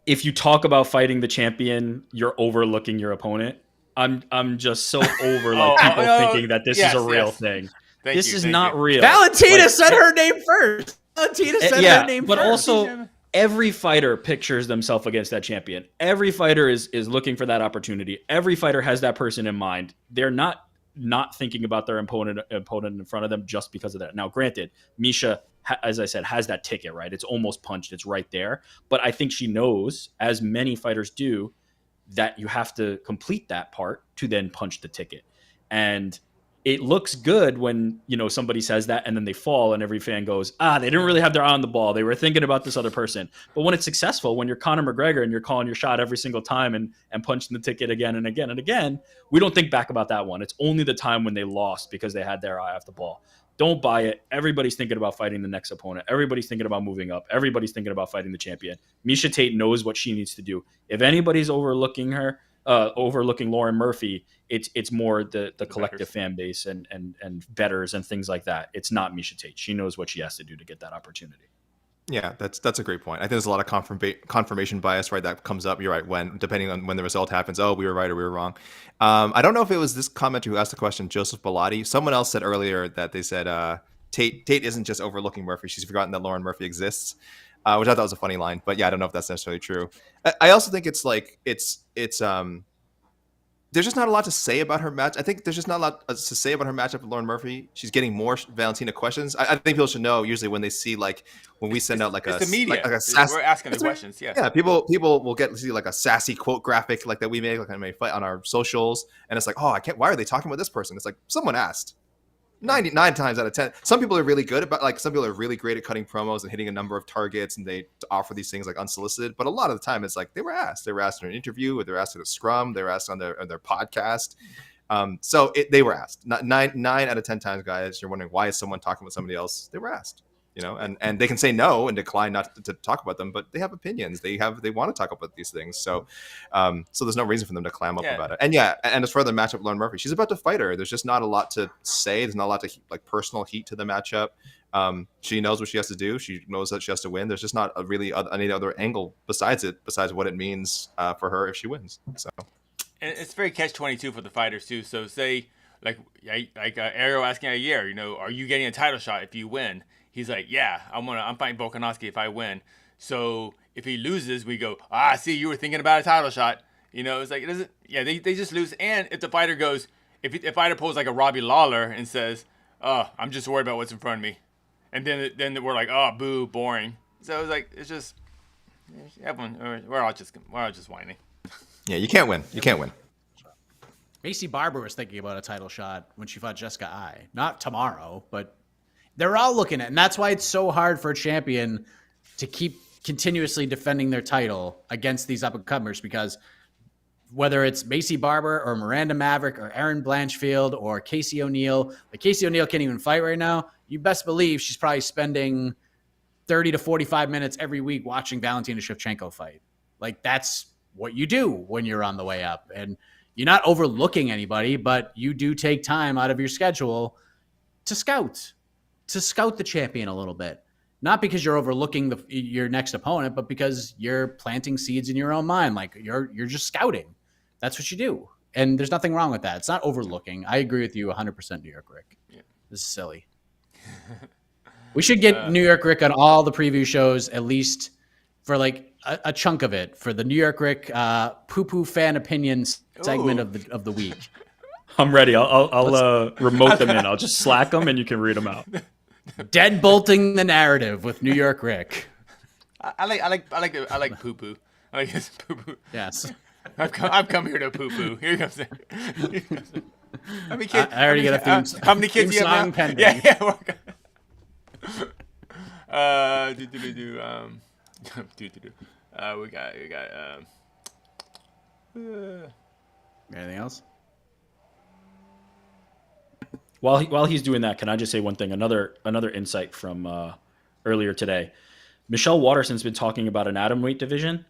if you talk about fighting the champion, you're overlooking your opponent. I'm just so over people thinking that this is a real thing. This is not real. Valentina said her name first. Valentina said her name but first. Also, every fighter pictures themselves against that champion. Every fighter is looking for that opportunity. Every fighter has that person in mind. They're not thinking about their opponent in front of them just because of that. Now, granted, Miesha, as I said, has that ticket, right? It's almost punched. It's right there. But I think she knows, as many fighters do, that you have to complete that part to then punch the ticket. And it looks good when, somebody says that and then they fall and every fan goes, they didn't really have their eye on the ball. They were thinking about this other person. But when it's successful, when you're Conor McGregor and you're calling your shot every single time and punching the ticket again and again and again, we don't think back about that one. It's only the time when they lost because they had their eye off the ball. Don't buy it. Everybody's thinking about fighting the next opponent. Everybody's thinking about moving up. Everybody's thinking about fighting the champion. Miesha Tate knows what she needs to do. If anybody's overlooking her, overlooking Lauren Murphy, it's more the collective fan base and bettors and things like that. It's not Miesha Tate. She knows what she has to do to get that opportunity. Yeah, that's a great point. I think there's a lot of confirmation bias, right? That comes up. You're right. Depending on when the result happens, we were right or we were wrong. I don't know if it was this commenter who asked the question, Joseph Bellotti. Someone else said earlier that they said Tate isn't just overlooking Murphy. She's forgotten that Lauren Murphy exists, which I thought was a funny line. But yeah, I don't know if that's necessarily true. I also think it's like there's just not a lot to say about her match. I think there's just not a lot to say about her matchup with Lauren Murphy. She's getting more Valentina questions. I think people should know usually when they see when we send out the media, like a sassy, we're asking the questions. Yeah, people will get to see like a sassy quote graphic like that we make fight on our socials, and it's like, I can't. Why are they talking about this person? It's like someone asked. 99 times out of 10. Some people are really good about some people are really great at cutting promos and hitting a number of targets, and they offer these things like unsolicited. But a lot of the time, it's like they were asked. They were asked in an interview, or they were asked at a scrum. They were asked on their podcast. They were asked. Nine out of 10 times, guys, you're wondering why is someone talking with somebody else? They were asked. And they can say no and decline not to talk about them, but they have opinions. They want to talk about these things. So there's no reason for them to clam up about it. And as for the matchup with Lauren Murphy, she's about to fight her. There's just not a lot to say. There's not a lot to personal heat to the matchup. She knows what she has to do. She knows that she has to win. There's just not any other angle besides what it means for her if she wins. So And it's very catch-22 for the fighters too. So say like Ariel asking Yair, are you getting a title shot if you win? He's like, yeah, I'm fighting Volkanovski if I win. So if he loses, we go, see, you were thinking about a title shot. It's like it doesn't. Yeah, they just lose. And if the fighter goes, if the fighter pulls like a Robbie Lawler and says, "Oh, I'm just worried about what's in front of me," and then we're like, "Oh, boo, boring." So it's just everyone. We're all just whining. Yeah, you can't win. You can't win. Macy Barber was thinking about a title shot when she fought Jessica Ai. Not tomorrow, but they're all looking at it. And that's why it's so hard for a champion to keep continuously defending their title against these up-and-comers, because whether it's Macy Barber or Miranda Maverick or Erin Blanchfield or Casey O'Neill, like Casey O'Neill can't even fight right now. You best believe she's probably spending 30 to 45 minutes every week watching Valentina Shevchenko fight. Like, that's what you do when you're on the way up. And you're not overlooking anybody, but you do take time out of your schedule to scout the champion a little bit. Not because you're overlooking your next opponent, but because you're planting seeds in your own mind. Like, you're just scouting. That's what you do. And there's nothing wrong with that. It's not overlooking. I agree with you 100%, New York Rick. Yeah. This is silly. We should get New York Rick on all the preview shows, at least for like a chunk of it, for the New York Rick poo-poo fan opinions segment of the week. I'm ready. I'll remote them in. I'll just Slack them and you can read them out. Deadbolting the narrative with New York Rick. I like poo-poo. I like his poo-poo. Yes. I've come here to poo-poo. Here comes it. How many kids? I already got a theme. How many kids do you have now? Pending. Yeah. We got. Anything else? While he's doing that, can I just say one thing? Another insight from earlier today. Michelle Waterson's been talking about an atomweight division.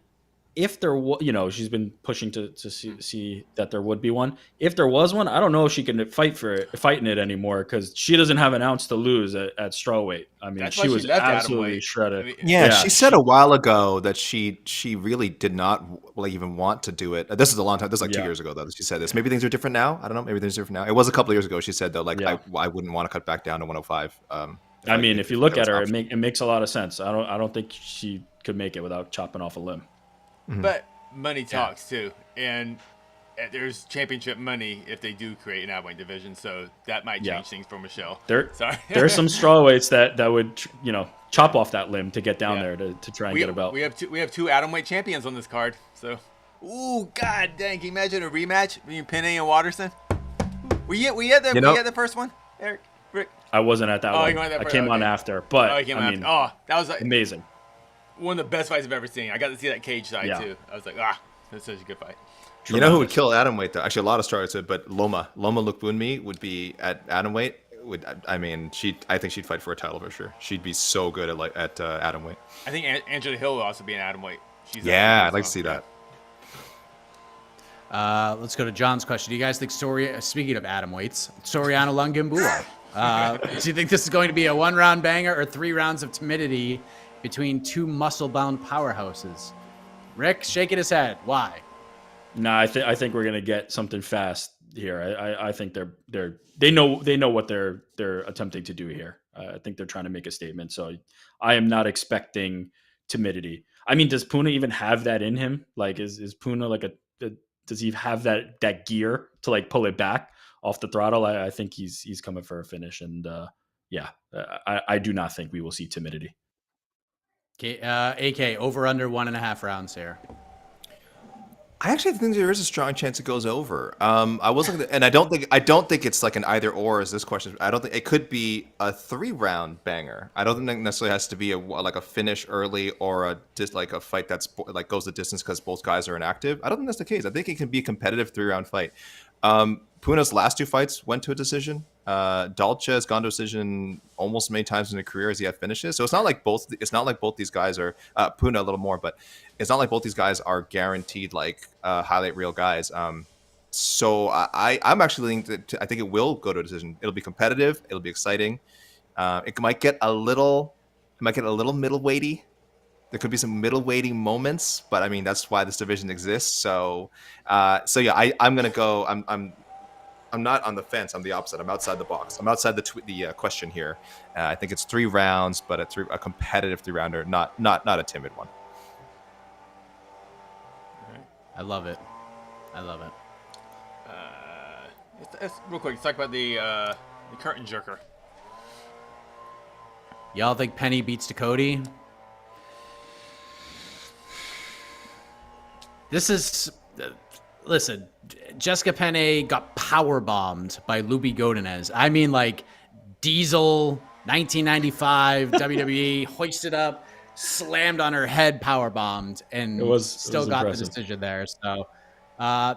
If there was, she's been pushing to see that there would be one. If there was one, I don't know if she can fight in it anymore, because she doesn't have an ounce to lose at strawweight. I mean, she was absolutely shredded. She said a while ago that she really did not even want to do it. This is a long time. This is like 2 years ago though that she said this. Maybe things are different now. I don't know. Maybe things are different now. It was a couple of years ago. She said though, I wouldn't want to cut back down to 105. I mean, if you look at her, it makes a lot of sense. I don't think she could make it without chopping off a limb. Mm-hmm. But money talks too, and there's championship money if they do create an atomweight division, so that might change things for Michelle. There's some strawweights that would chop off that limb to get down there to try and get a belt. We have two atomweight champions on this card, so god dang! Can you imagine a rematch between Penny and Watterson? We had the first one, Eric. Rick. I wasn't at that one. I came on after, but that was amazing. One of the best fights I've ever seen. I got to see that cage side too. I was like, that's such a good fight. You know who would kill atomweight though? Actually, a lot of stars would, but Loma Lookboonmee would be at atomweight. I think she'd fight for a title for sure. She'd be so good at atomweight. I think Angela Hill will also be an atomweight. I'd like to see that. Let's go to John's question. Do you guys think speaking of atomweights, Soriano Lungimbua, do you think this is going to be a 1-round banger or 3 rounds of timidity between 2 muscle-bound powerhouses? Rick shaking his head. Why? Nah, I think we're gonna get something fast here. I think they know what they're attempting to do here. I think they're trying to make a statement. So I am not expecting timidity. I mean, does Puna even have that in him? Like, is Puna like does he have that gear to like pull it back off the throttle? I think he's coming for a finish, and I do not think we will see timidity. Okay, AK over under 1.5 rounds here. I actually think there is a strong chance it goes over. I was looking, and I don't think it's like an either or. Is this question? I don't think it could be a 3-round banger. I don't think it necessarily has to be a finish early or a fight that's like goes the distance because both guys are inactive. I don't think that's the case. I think it can be a competitive 3-round fight. Puna's last 2 fights went to a decision. Dalcha has gone to a decision almost as many times in his career as he had finishes. So it's not like both these guys are Puna a little more, but it's not like both these guys are guaranteed highlight reel guys. So I'm actually leaning I think it will go to a decision. It'll be competitive. It'll be exciting. It might get a little middleweighty. There could be some middleweighting moments, but I mean that's why this division exists. So, yeah, I'm gonna go. I'm not on the fence. I'm the opposite. I'm outside the box. I'm outside the question here. I think it's 3 rounds, but a competitive 3-rounder, not a timid one. I love it. I love it. Let's real quick. Let's talk about the curtain jerker. Y'all think Penny beats Dakota? This is... Listen, Jessica Penne got power bombed by Luby Godinez. I mean, like, Diesel, 1995, WWE, hoisted up, slammed on her head, power bombed, and still got impressive. The decision there. So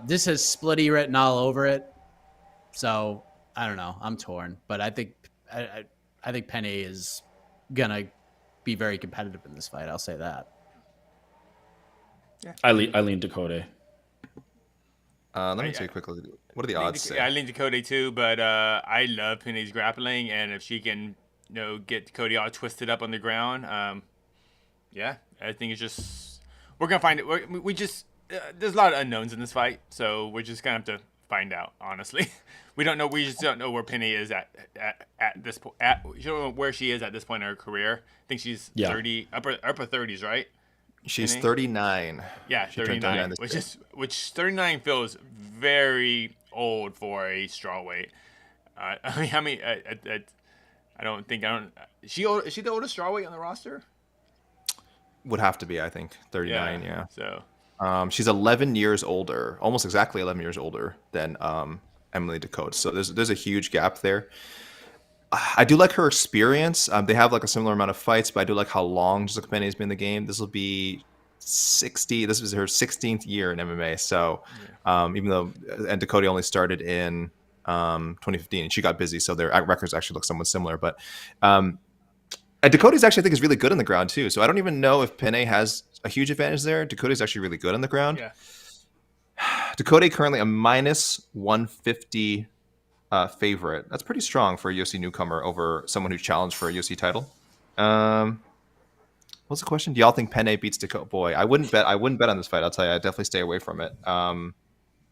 this has Splitty written all over it. So I don't know. I'm torn, but I think Penne is gonna be very competitive in this fight. I'll say that. Yeah. I lean Dakota. Let me take a quick look. What are the odds say? I lean Dakota too, but I love Penny's grappling, and if she can, get Dakota all twisted up on the ground, yeah, I think it's just we're gonna find it. We just there's a lot of unknowns in this fight, so we're just gonna have to find out. Honestly, we don't know. We just don't know where Penny is at this point. You don't know where she is at this point in her career. I think she's 30, upper 30s, right? She's 39. Yeah, 39. Which 39 feels very old for a strawweight. I mean, I don't think Is she the oldest strawweight on the roster? Would have to be, I think, 39. Yeah. So. She's 11 years older, almost exactly 11 years older than Emily Dakota. So there's a huge gap there. I do like her experience. They have like a similar amount of fights, but I do like how long Jessica Penne has been in the game. This will be 60. This was her 16th year in MMA. So even though Dakota only started in 2015, and she got busy, so their records actually look somewhat similar. But Dakota's actually, I think, is really good on the ground too. So I don't even know if Penne has a huge advantage there. Dakota's actually really good on the ground. Yeah. Dakota currently a minus 150 favorite. That's pretty strong for a UFC newcomer over someone who challenged for a UFC title. What's the question? Do y'all think Penne beats Dakota? Boy, I wouldn't bet on this fight. I'll tell you, I'd definitely stay away from it.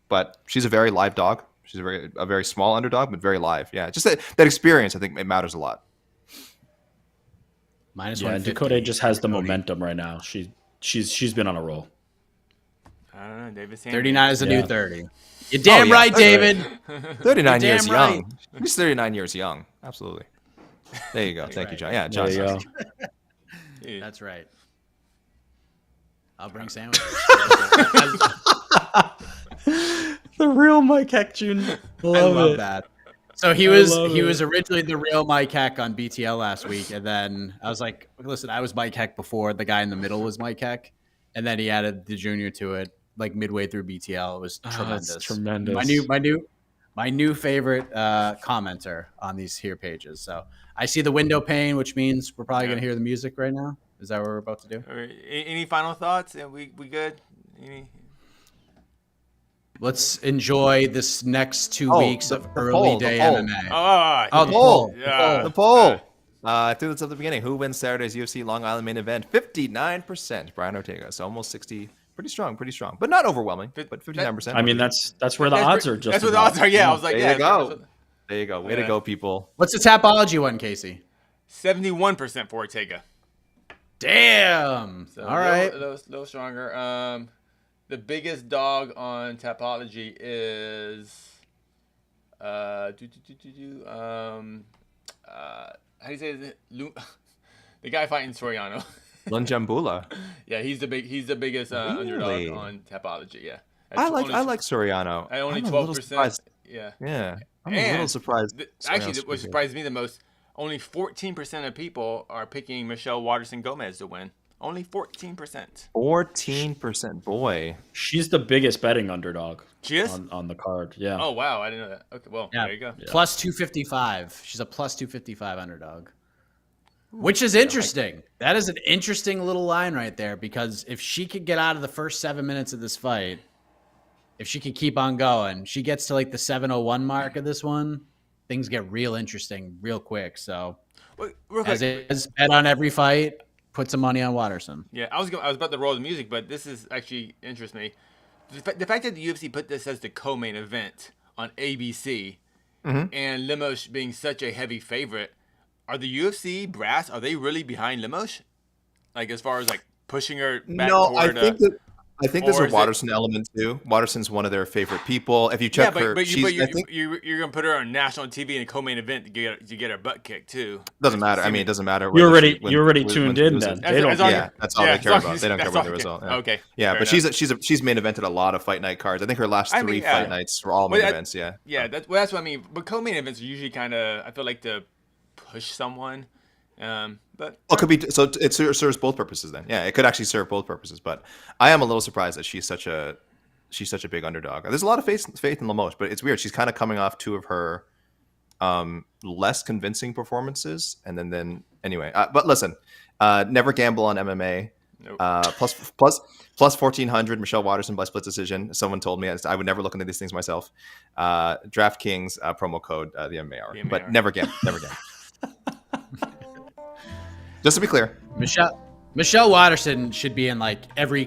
But she's a very live dog. She's a very small underdog, but very live. Yeah, just that experience, I think it matters a lot. Minus yeah, 150. Dakota just has the momentum right now. She's been on a roll. I don't know, David. 39 is a new 30. You're damn right, David. Right. 39 You're years damn young. He's 39 years young. Absolutely. There you go. Thank you, John. Yeah, John. There you go. That's right. I'll bring sandwiches. The real Mike Heck Jr. I love that. So he was originally the real Mike Heck on BTL last week, and then I was like, listen, I was Mike Heck before. The guy in the middle was Mike Heck, and then he added the junior to it, like midway through BTL. It was tremendous. That's tremendous. My new favorite commenter on these here pages. So I see the window pane, which means we're probably gonna hear the music right now. Is that what we're about to do? Any final thoughts? We good? Let's enjoy this next 2 weeks of early day MMA. The poll. Yeah. The poll. I threw this at the beginning. Who wins Saturday's UFC Long Island main event? 59%. Brian Ortega. So almost 60. Pretty strong. But not overwhelming. But 59%. I mean, that's where the odds are. Just that's where the odds are. Yeah, I was like, there you go. There you go. Way to go, people. What's the Tapology one, Casey? 71% for Ortega. Damn. So all right. A little stronger. The biggest dog on Tapology is how do you say it? The guy fighting Soriano. Lunjambula. Yeah, he's the biggest underdog on Tapology. Yeah. I like Soriano. At only 12%. Yeah. Yeah. I'm a little surprised. Actually, what surprised me the most, only 14% of people are picking Michelle Waterson Gomez to win. Only 14%. 14%. Boy. She's the biggest betting underdog. She is? On the card. Yeah. Oh, wow. I didn't know that. Okay, well, there you go. Yeah. Plus 255. She's a plus 255 underdog. Which is interesting. That is an interesting little line right there, because if she could get out of the first 7 minutes of this fight, if she could keep on going, she gets to like the 7:01 mark of this one, things get real interesting real quick. So, as it is, bet on every fight. put some money on Watterson. Yeah, I was about to roll the music, but this is actually interests me. The fact that the UFC put this as the co-main event on ABC, and Lemos being such a heavy favorite, are the UFC brass, are they really behind Lemos? Like, as far as like pushing her back toward I think there's a Watterson element too. Watterson's one of their favorite people. If you check her, you're gonna put her on national TV in a co-main event to get her butt kicked too. Doesn't matter. I mean, it doesn't matter. You're already tuned in then. They don't. Yeah, that's all they care about. They don't care about the result. Yeah. Okay. Yeah, but she's main evented a lot of fight night cards. I think her last three fight nights were all main events. Yeah. Yeah, that's what I mean. But co-main events are usually kind of, I feel like, to push someone. But it could be, so it serves both purposes then. Yeah, it could actually serve both purposes. But I am a little surprised that she's such a big underdog. There's a lot of faith in Lemos, but it's weird. She's kind of coming off two of her less convincing performances, and then anyway. But listen, never gamble on MMA. Nope. Plus 1400 Michelle Watterson by split decision. Someone told me I would never look into these things myself. DraftKings promo code the MMA Hour, but never gamble. Just to be clear, Michelle Watterson should be in every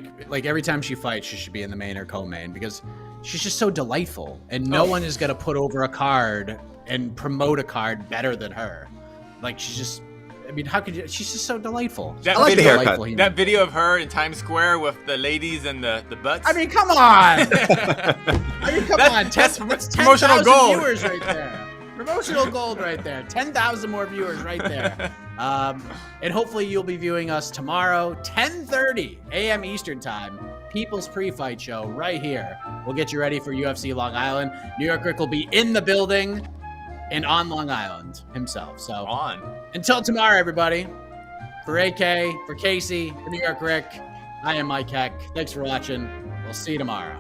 time she fights, she should be in the main or co-main because she's just so delightful, and no one is gonna put over a card and promote a card better than her. Like, she's just, I mean, how could you? She's just so delightful. I like the haircut. That video of her in Times Square with the ladies and the butts. I mean, come on. That's promotional gold. Viewers right there. Promotional gold right there. 10,000 more viewers right there. And hopefully you'll be viewing us tomorrow, 10:30 a.m. Eastern Time. People's Pre-Fight Show right here. We'll get you ready for UFC Long Island. New York Rick will be in the building and on Long Island himself. So until tomorrow, everybody. For AK, for Casey, for New York Rick, I am Mike Heck. Thanks for watching. We'll see you tomorrow.